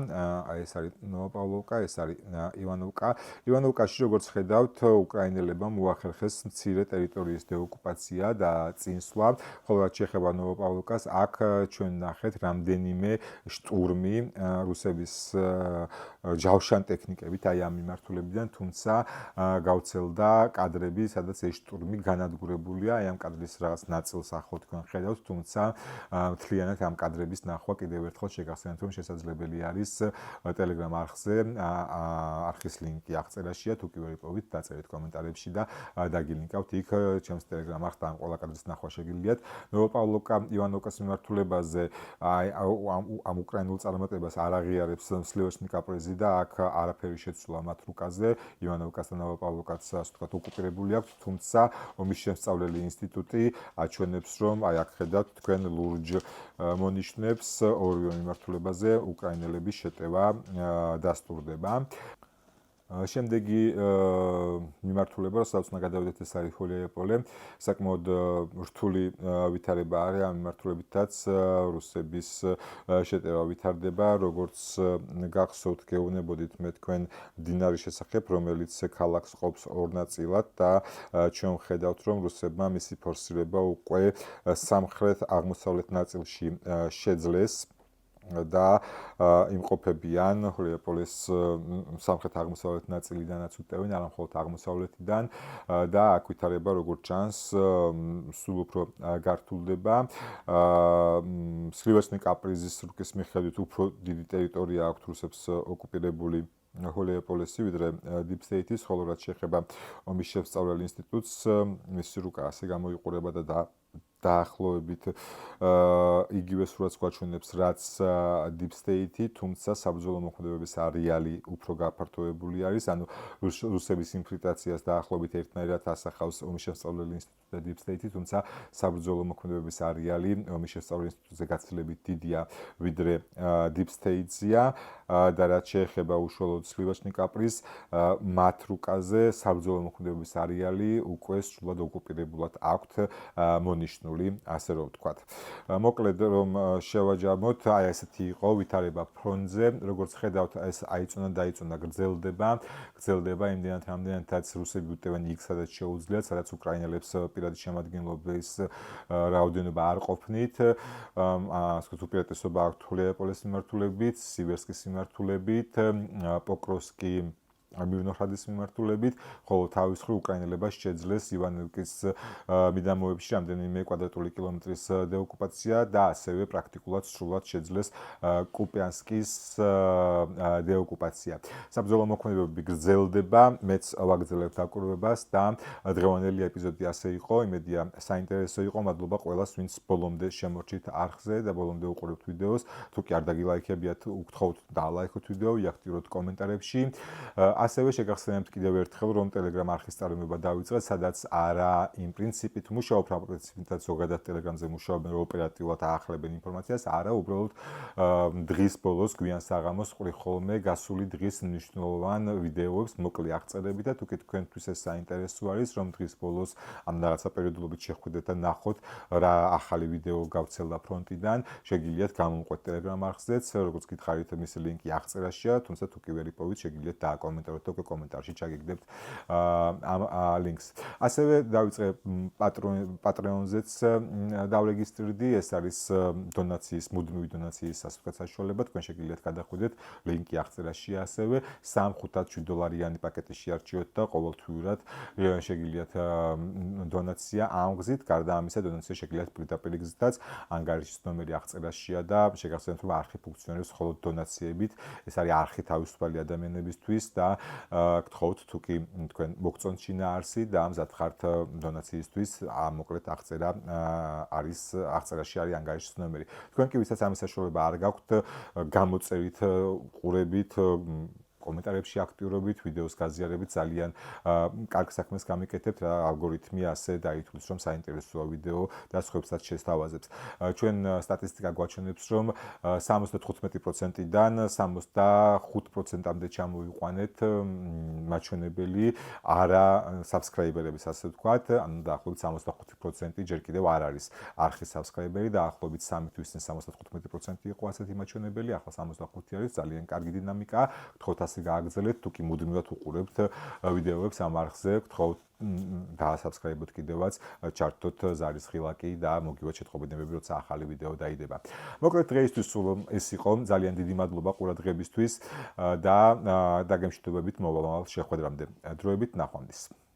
ეს არის ნოვოპავლოვკა, ეს არის ივანოვკა. ივანოვკაში როგორც ხედავთ, უკრაინელებმა მოახერხეს მცირე ტერიტორიის დეოკუპაცია და წინსვლა, ხოლო რაც შეეხება ნოვოპავლოვკას, აქ ჩვენ ნახეთ რამდენიმე შტურმი რუსების ჯავშან ტექნიკებით, აი ამ მიმართულებიდან, თუმცა გავრცელდა კადრები, სადაც ეს შტურმი განადგურებულია, აი ამ კადრის რაღაც ნაწილს ახლა თქვენ ხედავთ, თუმცა მთლიანად ამ კადრების ნახვა კიდევ ერთხელ შეგახსენებთ, რომ შესაძლებელი არის Telegram არხზე, არხის ლინკი აღწერაშია, თუ კი ვერ იპოვით, დაწერეთ კომენტარებში და დაგილინკავთ იქ ჩემს Telegram არხთან ამ ყველა კადრის ნახვა შეგიძლიათ. ნოვოპავლოვკა ივანოვკას მიმართულებაზე ამ უკრაინულ წარმატებას არ აღიარებს სლივოჩნი კაპრეზი და აქ არაფერი შეცვლა მათ რუკაზე, ივანოვკას და ნოვოპავლოვკაც ასე ვთქვათ ოკუპირებული აქვს, თუმცა ომის შემსწავლელი ინსტიტუტი აჩვენებს, რომ აი აქ ხედავთ თქვენ ლურჯ მონიშნებს ორივე მიმართულებაზე უკრაინელების შეტევა დასტურდება. შემდეგი მიმართულება, სადაც უნდა გადავიდეთ, ეს არის ჰოლიაპოლე. საკმაოდ რთული ვითარება არის ამ მიმართულებითაც რუსების შეტევა ვითარდება, როგორც გახსოვთ, გეუბნებოდით მე თქვენ მდინარის შესახებ, რომელიც ქალაქს ყოფს ორ ნაწილად და ჩვენ ხედავთ, რომ რუსებმა მისი ფორსირება უკვე სამხრეთ-აღმოსავლეთ ნაწილში შეძლეს. და იმყოფებიან ჰოლიაპოლეს სამხრეთ-აღმოსავლეთ ნაწილიდანაც უტევენ, არა მხოლოდ აღმოსავლეთიდან და აქ ვითარება როგორც ჩანს სულ უფრო გართულდება. სლივოჩნი კაპრიზის რუკის მიხედვით უფრო დიდი ტერიტორია აქვს რუსებს ოკუპირებული ჰოლიაპოლესი, ვიდრე Deep State-ის, ხოლო რაც შეეხება ომის შემსწავლელ ინსტიტუტს, მისი რუკა ასე გამოიყურება და დაახლოებით იგივე სურათს გვაჩვენებს, რაც Deep State-ი, თუმცა საბრძოლო მოქმედებების არეალი უფრო გაფართოებული არის, ანუ რუსების ინფილტრაციას დაახლოებით ერთნაირად ასახავს ომის შემსწავლელი ინსტიტუტი და Deep State-ი, თუმცა საბრძოლო მოქმედებების არეალი ომის შემსწავლელი ინსტიტუტზე გაცილებით დიდია, ვიდრე Deep State-ზეა და რაც შეეხება უშუალოდ სლივოჩნი კაპრის, მათ რუკაზე საბრძოლო მოქმედებების არეალი უკვე სრულად ოკუპირებულად აქვთ მონიშნული, ასე რომ ვთქვათ. მოკლედ რომ შევაჯამოთ, აი ესეთი იყო ვითარება ფრონტზე, როგორც ხედავთ, ეს დაიწუნა, გრძელდება იმდენად რამდენადაც რუსები უტევენ იქ, სადაც შეუძლიათ, სადაც უკრაინელებს პირადი შემადგენლობის რაოდენობა არ ყოფნით, ასე ვთქვათ, უპირატესობა აქვთ ჰოლიაპოლეს მიმართულებით, სივერსკის მიმართულებით, პოკროვსკი მირნოჰრადის მიმართულებით, ხოლო თავის მხრივ უკრაინელებმა შეძლეს ივანოვკის მიდამოებში რამდენიმე კვადრატული კილომეტრის დეოკუპაცია და ასევე პრაქტიკულად სრულად შეძლეს კუპიანსკის დეოკუპაცია. საბრძოლო მოქმედებები გრძელდება, მეც ვაგრძელებ დაკვირვებას და დღევანდელი ეპიზოდი ასე იყო, იმედია საინტერესო იყო, მადლობა ყველას, ვინც ბოლომდე შემორჩით არხზე და ბოლომდე უყურებთ ვიდეოს. თუ კი არ დაგილაიქებიათ, უგთხოვთ დაალაიქოთ ვიდეო, იაქტიროთ კომენტარებში. ასევე შეგახსენებთ კიდევ ერთხელ, რომ Telegram არხის წარმოება დავიწყეთ, სადაც არა იმ პრინციპით მუშაობ, რა პრინციპითაც ზოგადად Telegram-ზე მუშაობენ, რომ ოპერატიულად აახლებენ ინფორმაციას, არა, უბრალოდ დღის ბოლოს გვიან საღამოს ყრი ხოლმე გასული დღის მნიშვნელოვან ვიდეოებს, მოკლე აღწერები და თუ კი თქვენთვის ეს საინტერესო არის, რომ დღის ბოლოს ამ რაღაცა პერიოდულობით შეხვიდეთ და ნახოთ, რა ახალი ვიდეო გავცელდა ფრონტიდან, შეგიძლიათ გამომყვეთ Telegram არხზეც, როგორც გითხარით, მისი ლინკი აღწერაშია, თუმცა თუ კი ვერ იპოვით, შეგიძლიათ დააკომენტაროთ თუ კომენტარში ჩაგიგდებთ ამ ლინკს. ასევე დავიწყე Patreon-ზეც დავრეგისტრირდი, ეს არის დონაციის, მუდმივი დონაციის საშუალება, თქვენ შეგიძლიათ გადახვიდეთ, ლინკი აღწერაშია ასევე, 3-5-7 დოლარიანი პაკეტი შეარჩიოთ და ყოველთვიურად შეგიძლიათ დონაცია ამ გზით, გარდა ამისა დონაცია შეგიძლიათ პირდაპირ გზითაც, ანგარიშის ნომერი აღწერაშია და შეგახსენებთ, რომ არხი ფუნქციონირებს მხოლოდ დონაციებით, ეს არის არხი თავისუფალი ადამიანებისთვის და გთხოვთ, თუ კი თქვენ მოგწონთ შინაარსი და მზად ხართ დონაციისთვის, მოკლედ აღწერაში არის ანგარიშის ნომერი. თქვენ კი ვისაც ამის საშუალება არ გაქვთ, გამოწერით, ყურებით, კომენტარებში აქტიურობით, ვიდეოს გაზიარებით ძალიან კარგ საქმეს გამიკეთებთ, რა ალგორითმი ასე დაითვლის, რომ საინტერესოა ვიდეო და სხვებსაც შესთავაზებს. ჩვენ სტატისტიკა გვაჩვენებს, რომ 75%-დან 65%-მდე ჩამოიყვანეთ მაჩვენებელი არა subscriber-ების, ასე ვთქვათ, ანუ დაახლოებით 65% ჯერ კიდევ არ არის არხის subscriber-ი, დაახლოებით 3 თვის წინ 75% იყო ასეთი მაჩვენებელი, ახლა 65 არის, ძალიან კარგი დინამიკაა. გთხოვთ ასე გააგრძელეთ, თუ კი მუდმივად უყურებთ ვიდეოებს ამ არხზე, გთხოვთ დაასაბსკრაიბოთ კიდევაც, ჩართოთ ზარის ხილაკი და მოგივათ შეტყობინებები, როცა ახალი ვიდეო დაიდება. მოკლედ დღეისთვის სულ ეს იყო, ძალიან დიდი მადლობა ყურადღებისთვის და დაგემშვიდობებით მომავალ შეხვედრამდე. დროებით ნახვამდის.